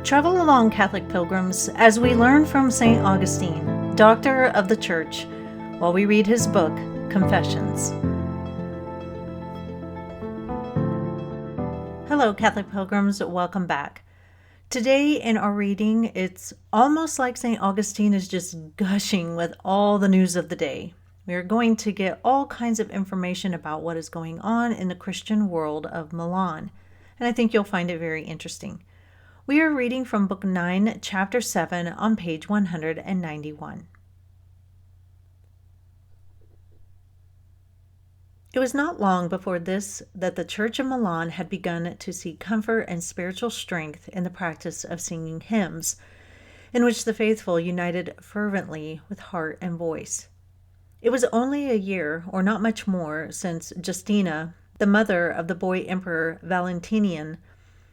Travel along, Catholic pilgrims, as we learn from St. Augustine, Doctor of the Church, while we read his book, Confessions. Hello, Catholic pilgrims, welcome back. Today in our reading, it's almost like St. Augustine is just gushing with all the news of the day. We are going to get all kinds of information about what is going on in the Christian world of Milan, and I think you'll find it very interesting. We are reading from Book 9, Chapter 7 on page 191. It was not long before this that the Church of Milan had begun to seek comfort and spiritual strength in the practice of singing hymns, in which the faithful united fervently with heart and voice. It was only a year, or not much more, since Justina, the mother of the boy Emperor Valentinian,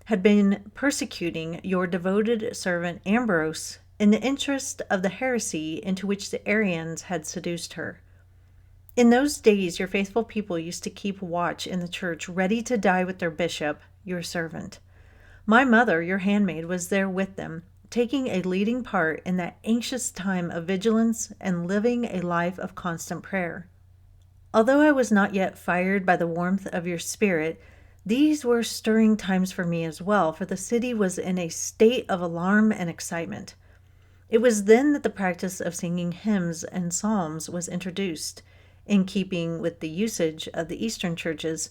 had been persecuting your devoted servant Ambrose in the interest of the heresy into which the Arians had seduced her. In those days your faithful people used to keep watch in the church, ready to die with their bishop, your servant. My mother, your handmaid, was there with them, taking a leading part in that anxious time of vigilance and living a life of constant prayer. Although I was not yet fired by the warmth of your spirit, these were stirring times for me as well, for the city was in a state of alarm and excitement. It was then that the practice of singing hymns and psalms was introduced, in keeping with the usage of the Eastern churches,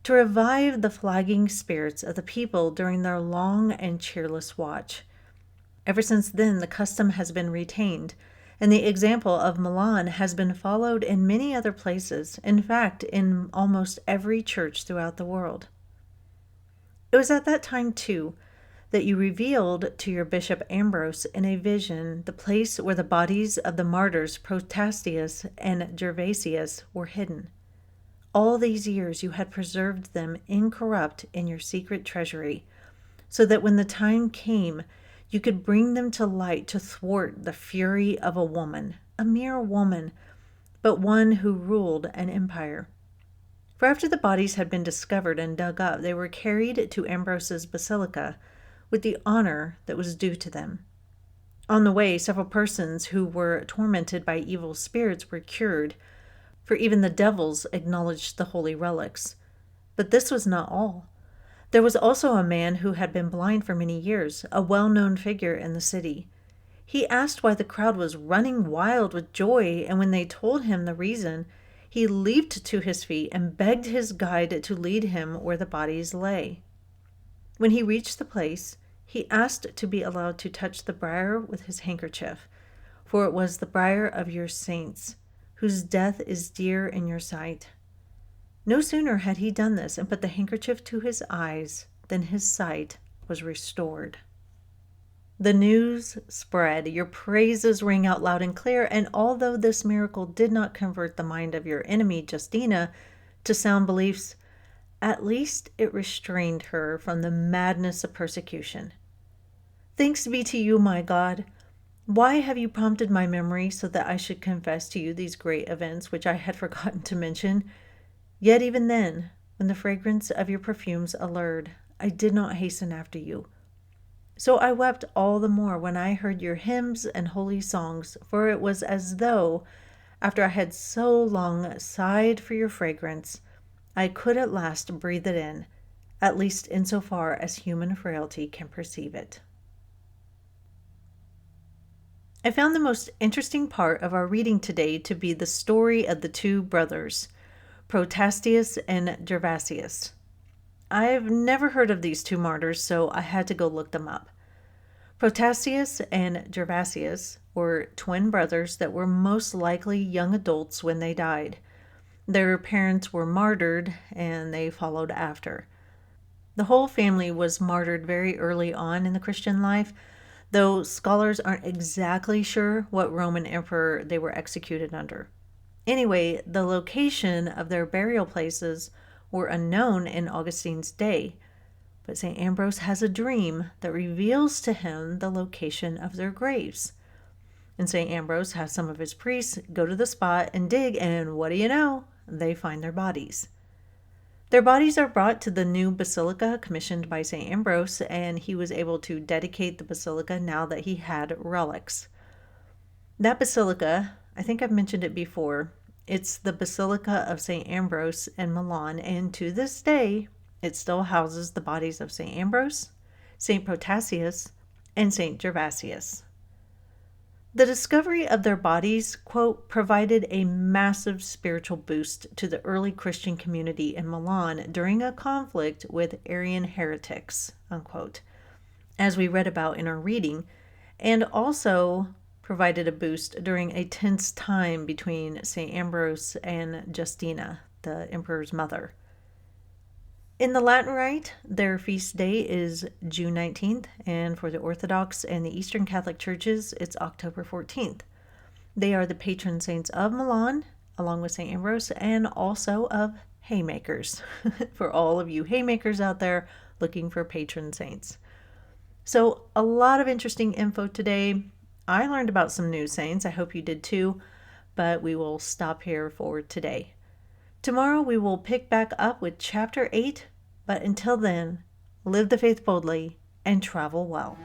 to revive the flagging spirits of the people during their long and cheerless watch. Ever since then, the custom has been retained, and the example of Milan has been followed in many other places, in fact, in almost every church throughout the world. It was at that time, too, that you revealed to your Bishop Ambrose in a vision the place where the bodies of the martyrs Protestius and Gervasius were hidden. All these years you had preserved them incorrupt in your secret treasury, so that when the time came, you could bring them to light to thwart the fury of a woman, a mere woman, but one who ruled an empire. For after the bodies had been discovered and dug up, they were carried to Ambrose's basilica with the honor that was due to them. On the way, several persons who were tormented by evil spirits were cured, for even the devils acknowledged the holy relics. But this was not all. There was also a man who had been blind for many years, a well-known figure in the city. He asked why the crowd was running wild with joy, and when they told him the reason, he leaped to his feet and begged his guide to lead him where the bodies lay. When he reached the place, he asked to be allowed to touch the briar with his handkerchief, for it was the briar of your saints, whose death is dear in your sight. No sooner had he done this and put the handkerchief to his eyes than his sight was restored. The news spread, your praises rang out loud and clear, and although this miracle did not convert the mind of your enemy, Justina, to sound beliefs, at least it restrained her from the madness of persecution. Thanks be to you, my God. Why have you prompted my memory so that I should confess to you these great events which I had forgotten to mention? Yet even then, when the fragrance of your perfumes allured, I did not hasten after you. So I wept all the more when I heard your hymns and holy songs, for it was as though, after I had so long sighed for your fragrance, I could at last breathe it in, at least insofar as human frailty can perceive it. I found the most interesting part of our reading today to be the story of the two brothers, Protestius and Gervasius. I've never heard of these two martyrs, so I had to go look them up. Protestius and Gervasius were twin brothers that were most likely young adults when they died. Their parents were martyred, and they followed after. The whole family was martyred very early on in the Christian life, though scholars aren't exactly sure what Roman emperor they were executed under. Anyway, the location of their burial places were unknown in Augustine's day, but St. Ambrose has a dream that reveals to him the location of their graves. And St. Ambrose has some of his priests go to the spot and dig, and what do you know? They find their bodies. Their bodies are brought to the new basilica commissioned by St. Ambrose, and he was able to dedicate the basilica now that he had relics. That basilica, I think I've mentioned it before, it's the Basilica of St. Ambrose in Milan, and to this day, it still houses the bodies of St. Ambrose, St. Protasius, and St. Gervasius. The discovery of their bodies, quote, provided a massive spiritual boost to the early Christian community in Milan during a conflict with Arian heretics, unquote, as we read about in our reading, and also provided a boost during a tense time between St. Ambrose and Justina, the emperor's mother. In the Latin Rite, their feast day is June 19th, and for the Orthodox and the Eastern Catholic churches, it's October 14th. They are the patron saints of Milan, along with St. Ambrose, and also of haymakers, for all of you haymakers out there looking for patron saints. So, a lot of interesting info today. I learned about some new saints. I hope you did too, but we will stop here for today. Tomorrow we will pick back up with chapter 8, but until then, live the faith boldly and travel well.